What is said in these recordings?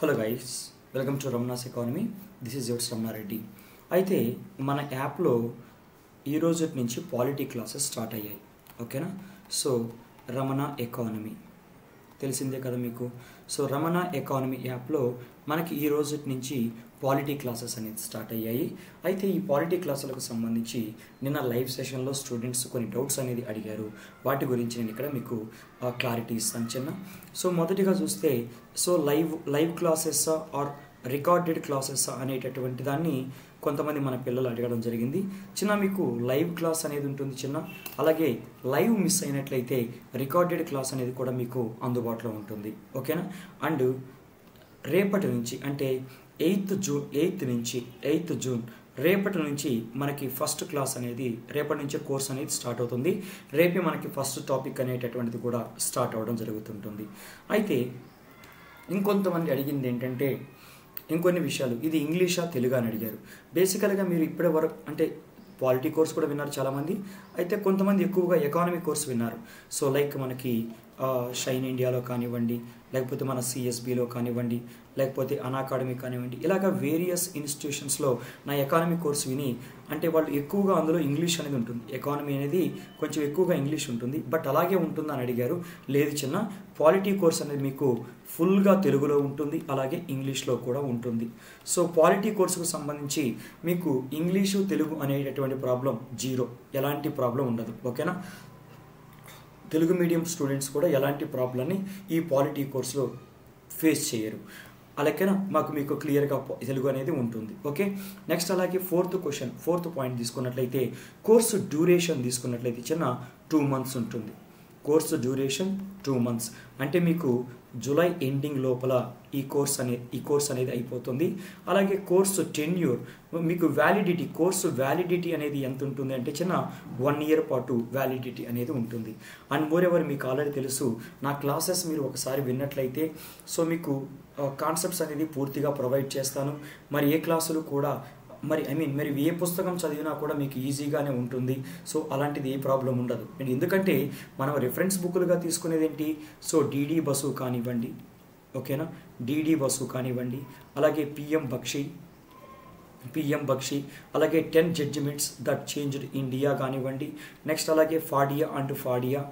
Hello guys, welcome to Ramana's economy. This is yours Ramana Reddy. అయితే మన యాప్లో ఈ రోజు నుంచి పాలిటీ క్లాసెస్ స్టార్ట్ అయ్యాయి. ఓకేనా? సో రమణ ఎకానమీ తెలిసిందే కదా మీకు. సో రమణ ఎకానమీ యాప్లో మనకి ఈ రోజు నుంచి పాలిటీ క్లాసెస్ అనేది స్టార్ట్ అయ్యాయి. అయితే ఈ పాలిటీ క్లాసులకు సంబంధించి నిన్న లైవ్ సెషన్లో స్టూడెంట్స్ కొన్ని డౌట్స్ అనేది అడిగారు. వాటి గురించి నేను ఇక్కడ మీకు క్లారిటీ ఇస్తాను చిన్న. సో మొదటిగా చూస్తే live classes or recorded classes అనేటటువంటి దాన్ని కొంతమంది మన పిల్లలు అడగడం జరిగింది. చిన్న మీకు లైవ్ క్లాస్ అనేది ఉంటుంది చిన్న, అలాగే లైవ్ మిస్ అయినట్లయితే రికార్డెడ్ క్లాస్ అనేది కూడా మీకు అందుబాటులో ఉంటుంది. ఓకేనా? అండ్ రేపటి నుంచి అంటే 8th జూన్ రేపటి నుంచి మనకి ఫస్ట్ క్లాస్ అనేది రేపటి నుంచే కోర్స్ అనేది స్టార్ట్ అవుతుంది. రేపే మనకి ఫస్ట్ టాపిక్ అనేటటువంటిది కూడా స్టార్ట్ అవ్వడం జరుగుతుంటుంది. అయితే ఇంకొంతమంది అడిగింది ఏంటంటే ఇంకొన్ని విషయాలు, ఇది ఇంగ్లీషా తెలుగు అని అడిగారు. బేసికల్గా మీరు ఇప్పటి వరకు అంటే పాలిటీ కోర్స్ కూడా విన్నారు చాలామంది, అయితే కొంతమంది ఎక్కువగా ఎకానమీ కోర్స్ విన్నారు. సో లైక్ మనకి షైన్ ఇండియాలో కానివ్వండి, లేకపోతే మన సిఎస్బిలో కానివ్వండి, లేకపోతే అనాకాడమీ కానివ్వండి, ఇలాగ వేరియస్ ఇన్స్టిట్యూషన్స్లో నా ఎకానమీ కోర్స్ విని అంటే వాళ్ళు ఎక్కువగా అందులో ఇంగ్లీష్ అనేది ఉంటుంది, ఎకానమీ అనేది కొంచెం ఎక్కువగా ఇంగ్లీష్ ఉంటుంది, బట్ అలాగే ఉంటుందని అడిగారు. లేదు చిన్న, పాలిటీ కోర్స్ అనేది మీకు ఫుల్గా తెలుగులో ఉంటుంది, అలాగే ఇంగ్లీష్లో కూడా ఉంటుంది. సో పాలిటీ కోర్సుకు సంబంధించి మీకు ఇంగ్లీషు తెలుగు అనేటటువంటి ప్రాబ్లం జీరో, ఎలాంటి ప్రాబ్లం ఉండదు. ఓకేనా? తెలుగు మీడియం స్టూడెంట్స్ కూడా ఎలాంటి ప్రాబ్లమ్ని ఈ పాలిటీ కోర్సులో ఫేస్ చేయరు. అలాగేనా మీకు క్లియర్గా తెలుగు అనేది ఉంటుంది. ఓకే, నెక్స్ట్ అలాగే ఫోర్త్ పాయింట్ తీసుకున్నట్లయితే కోర్సు డ్యూరేషన్ తీసుకున్నట్లయితే చిన్న 2 months ఉంటుంది. కోర్సు డ్యూరేషన్ 2 months అంటే మీకు జూలై ఎండింగ్ లోపల ఈ కోర్స్ అనేది అయిపోతుంది. అలాగే కోర్సు టెన్యూర్ మీకు కోర్సు వ్యాలిడిటీ అనేది ఎంత ఉంటుంది అంటే చిన్న 1 year పాటు వ్యాలిడిటీ అనేది ఉంటుంది. అండ్ మోర్ ఎవర్ మీకు ఆల్రెడీ తెలుసు, నా క్లాసెస్ మీరు ఒకసారి విన్నట్లయితే సో మీకు కాన్సెప్ట్స్ అనేది పూర్తిగా ప్రొవైడ్ చేస్తాను. మరి ఏ క్లాసులు కూడా మరి ఏ పుస్తకం చదివినా కూడా మీకు ఈజీగానే ఉంటుంది. సో అలాంటిది ఏ ప్రాబ్లం ఉండదు. ఎందుకంటే మనం రిఫరెన్స్ బుక్లుగా తీసుకునేది ఏంటి, సో డిడి బసు కానివ్వండి, ఓకేనా, డిడి బసు కానివ్వండి, అలాగే పిఎం బక్షి, అలాగే 10 జడ్జిమెంట్స్ దట్ చేంజ్డ్ ఇండియా కానివ్వండి, నెక్స్ట్ అలాగే ఫాడియా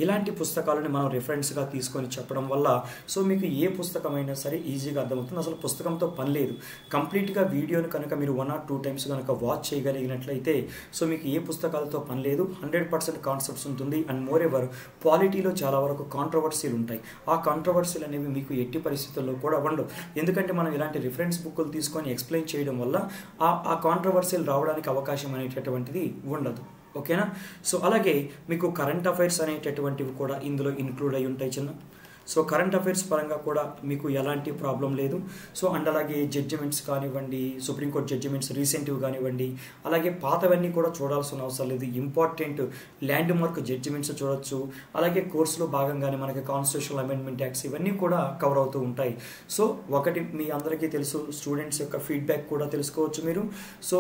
ఇలాంటి పుస్తకాలను మనం రిఫరెన్స్గా తీసుకొని చెప్పడం వల్ల సో మీకు ఏ పుస్తకమైనా సరే ఈజీగా అర్థమవుతుంది. అసలు పుస్తకంతో పని లేదు. కంప్లీట్గా వీడియోని కనుక మీరు 1 or 2 times కనుక వాచ్ చేయగలిగినట్లయితే సో మీకు ఏ పుస్తకాలతో పని లేదు, 100% కాన్సెప్ట్స్ ఉంటుంది. అండ్ మోర్ ఎవర్ పాలిటీలో చాలా వరకు కాంట్రవర్సీలు ఉంటాయి. ఆ కాంట్రవర్సీలు అనేవి మీకు ఎట్టి పరిస్థితుల్లో కూడా ఉండవు. ఎందుకంటే మనం ఇలాంటి రిఫరెన్స్ బుక్లు తీసుకొని ఎక్స్ప్లెయిన్ చేయడం వల్ల ఆ కాంట్రవర్సీలు రావడానికి అవకాశం అనేటటువంటిది ఉండదు. ఓకేనా? సో అలాగే మీకు కరెంట్ అఫైర్స్ అనేటటువంటివి కూడా ఇందులో ఇంక్లూడ్ అయి ఉంటాయి చిన్న. సో కరెంట్ అఫైర్స్ పరంగా కూడా మీకు ఎలాంటి ప్రాబ్లం లేదు. సో అండ్ అలాగే జడ్జిమెంట్స్ కానివ్వండి, సుప్రీంకోర్టు జడ్జిమెంట్స్ రీసెంట్వి కానివ్వండి, అలాగే పాతవన్నీ కూడా చూడాల్సిన అవసరం లేదు. ఇంపార్టెంట్ ల్యాండ్ మార్క్ జడ్జిమెంట్స్ చూడొచ్చు. అలాగే కోర్సులో భాగంగానే మనకి కాన్స్టిట్యూషనల్ అమెండ్మెంట్ యాక్ట్స్ ఇవన్నీ కూడా కవర్ అవుతూ ఉంటాయి. సో ఒకటి మీ అందరికీ తెలుసు, స్టూడెంట్స్ యొక్క ఫీడ్బ్యాక్ కూడా తెలుసుకోవచ్చు మీరు. సో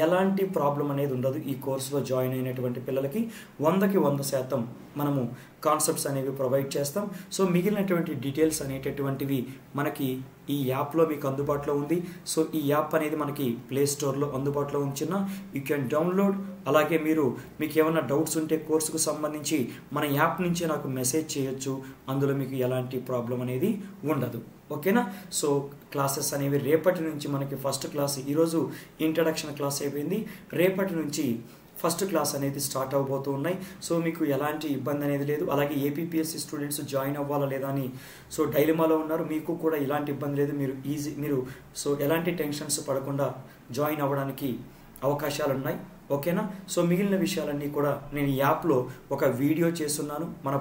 ఎలాంటి ప్రాబ్లం అనేది ఉండదు. ఈ కోర్సులో జాయిన్ అయినటువంటి పిల్లలకి 100కి 100% మనము కాన్సెప్ట్స్ అనేవి ప్రొవైడ్ చేస్తాం. సో మిగిలినటువంటి డీటెయిల్స్ అనేటటువంటివి మనకి ఈ యాప్లో మీకు అందుబాటులో ఉంది. సో ఈ యాప్ అనేది మనకి ప్లే స్టోర్లో అందుబాటులో ఉంచిన యూ కెన్ డౌన్లోడ్. అలాగే మీకు ఏమైనా డౌట్స్ ఉంటే కోర్సుకు సంబంధించి మన యాప్ నుంచే నాకు మెసేజ్ చేయొచ్చు. అందులో మీకు ఎలాంటి ప్రాబ్లం అనేది ఉండదు. ఓకేనా? సో క్లాసెస్ అనేవి రేపటి నుంచి మనకి ఫస్ట్ క్లాస్, ఈరోజు ఇంట్రడక్షన్ క్లాస్ అయిపోయింది, రేపటి నుంచి ఫస్ట్ క్లాస్ అనేది స్టార్ట్ అవబోతూ ఉన్నాయి. సో మీకు ఎలాంటి ఇబ్బంది అనేది లేదు. అలాగే ఏపీపీఎస్సీ స్టూడెంట్స్ జాయిన్ అవ్వాలా లేదా అని సో డైలమాలో ఉన్నారు. మీకు కూడా ఇలాంటి ఇబ్బంది లేదు. మీరు సో ఎలాంటి టెన్షన్స్ పడకుండా జాయిన్ అవ్వడానికి అవకాశాలు ఉన్నాయి. ఓకేనా? సో మిగిలిన విషయాలన్నీ కూడా నేను ఈ యాప్లో ఒక వీడియో చేస్తున్నాను. మన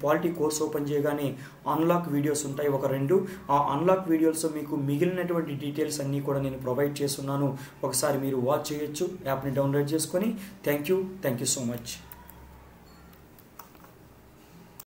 పాలిటీ కోర్స్ ఓపెన్ చేయగానే అన్లాక్ వీడియోస్ ఉంటాయి, ఒక 2. ఆ అన్లాక్ వీడియోస్ మీకు మిగిలినటువంటి డీటెయిల్స్ అన్నీ కూడా నేను ప్రొవైడ్ చేస్తున్నాను. ఒకసారి మీరు వాచ్ చేయొచ్చు, యాప్ని డౌన్లోడ్ చేసుకొని. Thank you so much.